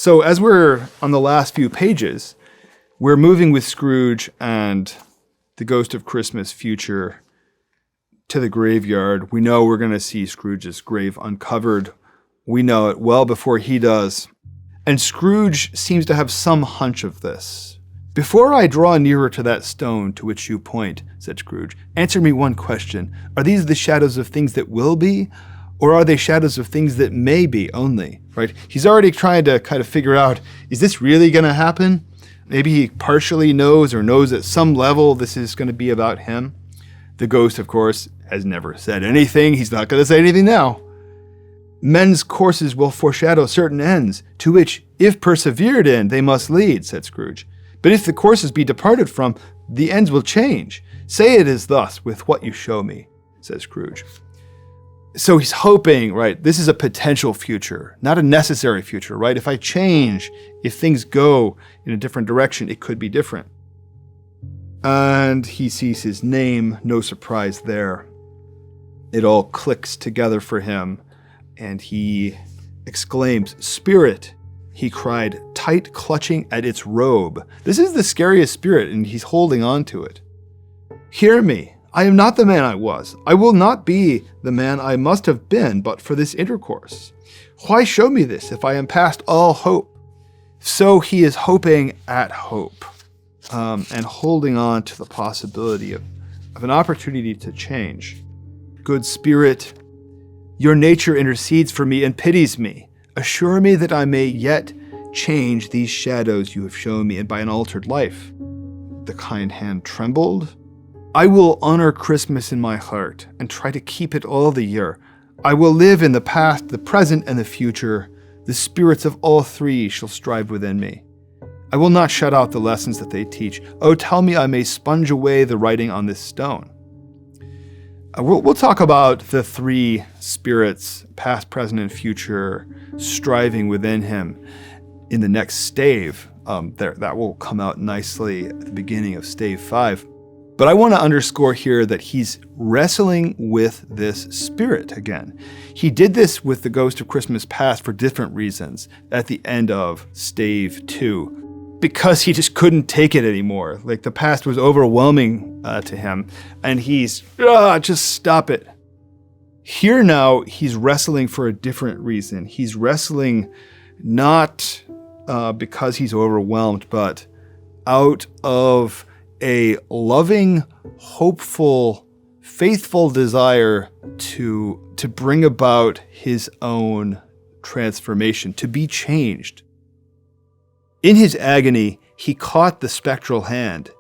So as we're on the last few pages, we're moving with Scrooge and the Ghost of Christmas Future to the graveyard. We know we're going to see Scrooge's grave uncovered. We know it well before he does. And Scrooge seems to have some hunch of this. "Before I draw nearer to that stone to which you point," said Scrooge, "answer me one question. Are these the shadows of things that will be, or are they shadows of things that may be only?" Right? He's already trying to kind of figure out, is this really going to happen? Maybe he partially knows or knows at some level this is going to be about him. The ghost, of course, has never said anything. He's not going to say anything now. "Men's courses will foreshadow certain ends, to which, if persevered in, they must lead," said Scrooge. "But if the courses be departed from, the ends will change. Say it is thus with what you show me," says Scrooge. So he's hoping, right, this is a potential future, not a necessary future, right? If I change, if things go in a different direction, it could be different. And he sees his name, no surprise there. It all clicks together for him, and he exclaims, "Spirit!" he cried, tight clutching at its robe. This is the scariest spirit, and he's holding on to it. "Hear me. I am not the man I was. I will not be the man I must have been but for this intercourse. Why show me this if I am past all hope?" So he is hoping at hope, and holding on to the possibility of an opportunity to change. "Good Spirit, your nature intercedes for me and pities me. Assure me that I may yet change these shadows you have shown me, and by an altered life." The kind hand trembled. "I will honor Christmas in my heart and try to keep it all the year. I will live in the past, the present, and the future. The spirits of all three shall strive within me. I will not shut out the lessons that they teach. Oh, tell me I may sponge away the writing on this stone." We'll talk about the three spirits, past, present, and future, striving within him in the next stave. That will come out nicely at the beginning of stave 5. But I want to underscore here that he's wrestling with this spirit again. He did this with the Ghost of Christmas Past for different reasons at the end of stave 2. Because he just couldn't take it anymore. Like, the past was overwhelming to him, and he's, just stop it. Here now, he's wrestling for a different reason. He's wrestling not because he's overwhelmed, but out of a loving, hopeful, faithful desire to bring about his own transformation, to be changed. In his agony, he caught the spectral hand.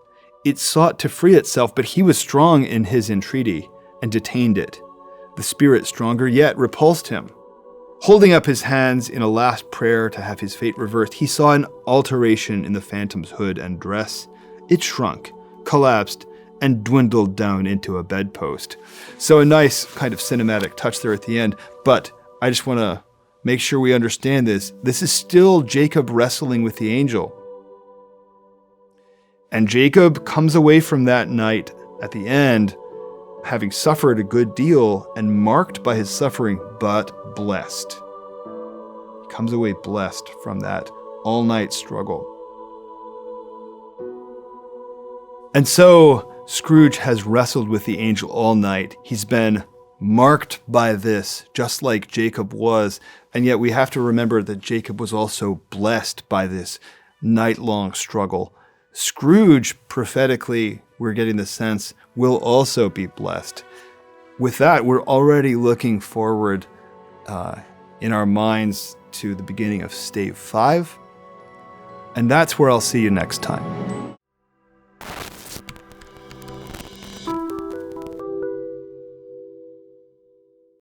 It sought to free itself, but he was strong in his entreaty and detained it. The spirit, stronger yet, repulsed him. Holding up his hands in a last prayer to have his fate reversed, he saw an alteration in the phantom's hood and dress. It shrunk, collapsed, and dwindled down into a bedpost. So a nice kind of cinematic touch there at the end, but I just want to make sure we understand this. This is still Jacob wrestling with the angel. And Jacob comes away from that night at the end, having suffered a good deal and marked by his suffering, but blessed. He comes away blessed from that all-night struggle. And so Scrooge has wrestled with the angel all night. He's been marked by this, just like Jacob was. And yet we have to remember that Jacob was also blessed by this night-long struggle. Scrooge, prophetically, we're getting the sense, will also be blessed. With that, we're already looking forward in our minds to the beginning of stave 5. And that's where I'll see you next time.